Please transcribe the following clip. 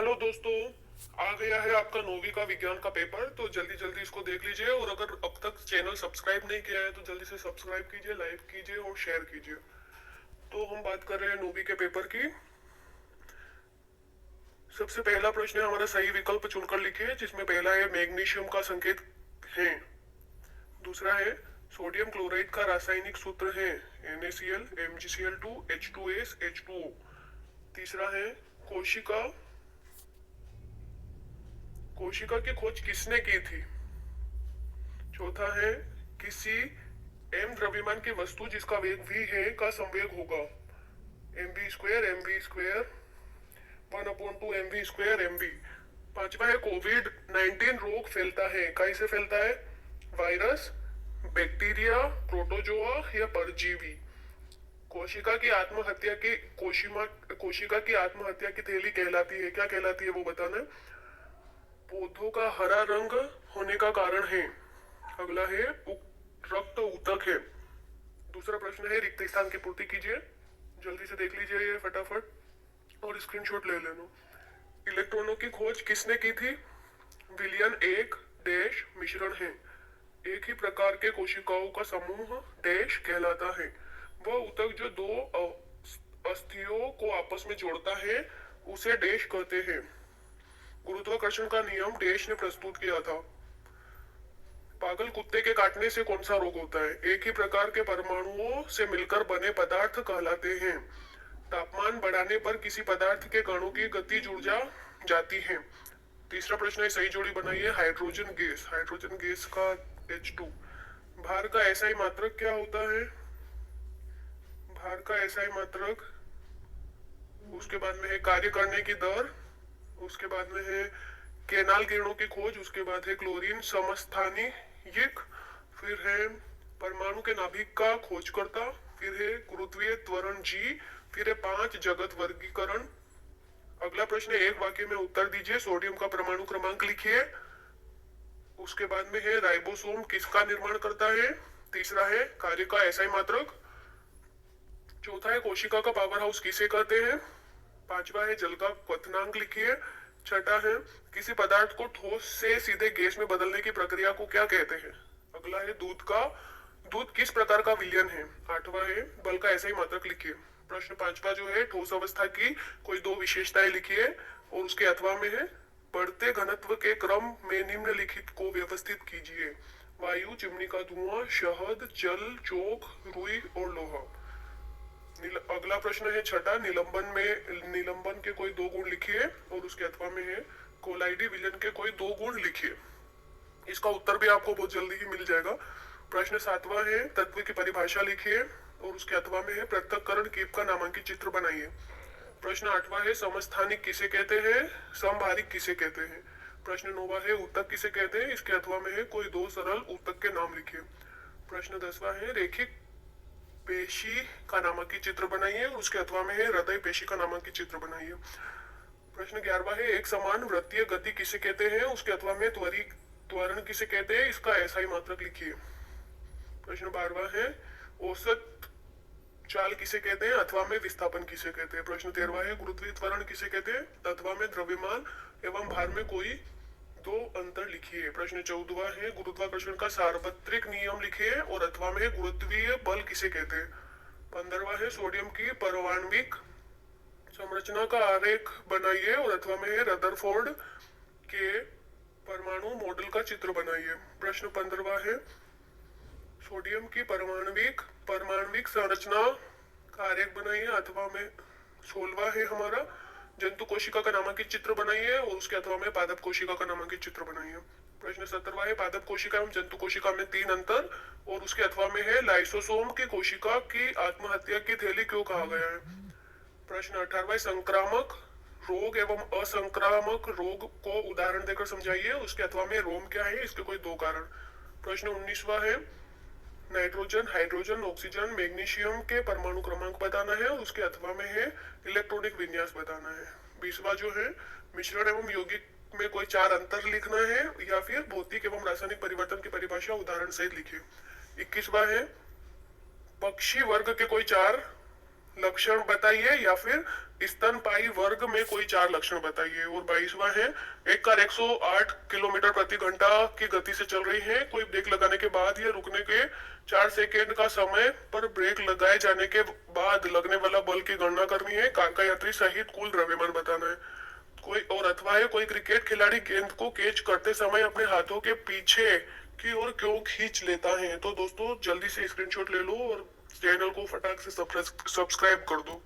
Hello दोस्तों। आ गया है आपका नौवीं का विज्ञान का पेपर, तो जल्दी जल्दी इसको देख लीजिए। और अगर अब तक चैनल सब्सक्राइब नहीं किया है तो जल्दी से सब्सक्राइब कीजिए, लाइक कीजिए और शेयर कीजिए। तो हम बात कर रहे हैं नौवीं के पेपर की। सबसे पहला प्रश्न है हमारा, सही विकल्प चुनकर लिखिए, जिसमें पहला है मैग्नीशियम का संकेत है। दूसरा है सोडियम क्लोराइड का रासायनिक सूत्र है NaCl MgCl2 H2S H2O। तीसरा है कोशिका कोशिका की खोज किसने की थी। चौथा है किसी m द्रव्यमान की वस्तु जिसका वेग v है का संवेग होगा mv² 1/2 mv²। पांचवा है कोविड-19 रोग फैलता है, कैसे फैलता है, वायरस, बैक्टीरिया, प्रोटोजोआ या परजीवी। कोशिका की आत्महत्या की थैली कहलाती है, क्या कहलाती है वो बताना है। पौधों का हरा रंग होने का कारण है, अगला है रक्त ऊतक है। दूसरा प्रश्न है रिक्त स्थान की पूर्ति कीजिए। जल्दी से देख लीजिए ये फटाफट और स्क्रीनशॉट ले लेना। इलेक्ट्रॉनों की खोज किसने की थी। विलियन एक डैश मिश्रण है। एक ही प्रकार के कोशिकाओं का समूह डैश कहलाता है। वह ऊतक जो दो अस्थियों को आपस में जोड़ता है उसे डैश कहते हैं। गुरुत्वाकर्षण का नियम डैश ने प्रस्तुत किया था। पागल कुत्ते के काटने से कौन सा रोग होता है। एक ही प्रकार के परमाणुओं से मिलकर बने पदार्थ कहलाते हैं। तापमान बढ़ाने पर किसी पदार्थ के कणों की गतिज ऊर्जा जाती है। तीसरा प्रश्न है सही जोड़ी बनाइए। हाइड्रोजन गैस का H2। भार का SI मात्रक क्या होता है। भार का SI मात्रक, उसके बाद में है कार्य करने की दर, उसके बाद में है केनाल किरणों की खोज, उसके बाद है क्लोरीन समस्थानिक, फिर है परमाणु के नाभिक का खोजकर्ता, फिर है गुरुत्वीय त्वरण G, फिर है 5 जगत वर्गीकरण। अगला प्रश्न है एक वाक्य में उत्तर दीजिए। सोडियम का परमाणु क्रमांक लिखिए। उसके बाद में है राइबोसोम किसका निर्माण करता है। तीसरा है कार्य का SI मात्रक। चौथा है कोशिका का पावर हाउस किसे कहते हैं। पांचवा है जल का क्वथनांक लिखिए। छठा है किसी पदार्थ को ठोस से सीधे गैस में बदलने की प्रक्रिया को क्या कहते हैं। अगला है दूध किस प्रकार का विलयन है। आठवां है बल का SI मात्रक लिखिए। प्रश्न पांचवा जो है ठोस अवस्था की कोई दो विशेषताएं लिखिए और उसके अथवा में है बढ़ते घनत्व के क्रम में निम्नलिखित को व्यवस्थित कीजिए। वायु, चिमनी का धुआं, शहद, जल, चोक, रुई और लोहा। अगला प्रश्न है छठा, निलंबन के कोई दो गुण लिखिए और उसके अथवा में है कोलाइडी विलयन के कोई दो गुण लिखिए। इसका उत्तर भी आपको बहुत जल्दी ही मिल जाएगा। प्रश्न सातवां है तत्व की परिभाषा लिखिए और उसके अथवा में है पृथक्करण कीप का नामांकित चित्र बनाइए। प्रश्न आठवां है समस्थानिक किसे कहते हैं, समभारिक किसे कहते हैं। प्रश्न नौवां है ऊतक किसे कहते हैं, इसके अथवा में है कोई दो सरल ऊतक के नाम लिखिए। प्रश्न 10वां है रेखिक पेशी का नामांकित चित्र बनाइए, उसके अथवा में है हृदय पेशी का नामांकित चित्र बनाइए। प्रश्न 11वां है एक समान वृत्तीय गति किसे कहते हैं, उसके अथवा में त्वरण किसे कहते हैं, इसका SI मात्रक लिखिए। प्रश्न 12वां है औसत चाल किसे कहते हैं, अथवा में विस्थापन किसे कहते हैं। प्रश्न 13वां है गुरुत्वीय त्वरण किसे कहते हैं, अथवा में द्रव्यमान एवं भार में कोई दो अंतर लिखिए। प्रश्न 14वां है गुरुत्वाकर्षण का सार्वत्रिक नियम लिखिए और अथवा में गुरुत्वीय बल किसे कहते हैं। 15वां है सोडियम की परमाणविक संरचना का आरेख बनाइए और अथवा में है रदरफोर्ड के परमाणु मॉडल का चित्र बनाइए। प्रश्न 15वां है सोडियम की परमाणविक संरचना का आरेख बनाइए, अथवा में 16वां है हमारा जंतु कोशिका का नामांकित चित्र बनाइए और उसके अथवा में पादप कोशिका का नामांकित चित्र बनाइए। प्रश्न 17वां है पादप कोशिका एवं जंतु कोशिका में 3 अंतर और उसके अथवा में है लाइसोसोम की कोशिका की आत्महत्या की थैली क्यों कहा गया है। प्रश्न 18वां संक्रामक रोग एवं असंक्रामक रोग को उदाहरण देकर समझाइए, उसके अथवा में रोम क्या है, इसके कोई दो कारण। प्रश्न 19वां है नाइट्रोजन, हाइड्रोजन, ऑक्सीजन, मैग्नीशियम के परमाणु क्रमांक बताना है और उसके अथवा में है इलेक्ट्रॉनिक विन्यास बताना है। 20वां जो है मिश्रण एवं यौगिक में कोई 4 अंतर लिखना है या फिर भौतिक एवं रासायनिक परिवर्तन की परिभाषा उदाहरण सहित लिखिए। 21वां है पक्षी वर्ग के कोई 4 लक्षण बताइए या फिर स्तनपायी वर्ग में कोई 4 लक्षण बताइए। और 22वां है, एक कार 108 किलोमीटर प्रति घंटा की गति से चल रही है, कोई ब्रेक लगाने के बाद या रुकने के 4 सेकेंड का समय पर ब्रेक लगाए जाने के बाद लगने वाला बल की गणना करनी है, कार का यात्री सहित कुल द्रव्यमान बताना है। कोई और अथवा है, कोई क्रिकेट खिलाड़ी गेंद को कैच करते समय अपने हाथों के पीछे की ओर क्यों खींच लेता है। तो दोस्तों जल्दी से स्क्रीनशॉट ले लो और चैनल को फटाक से सब्सक्राइब कर दो।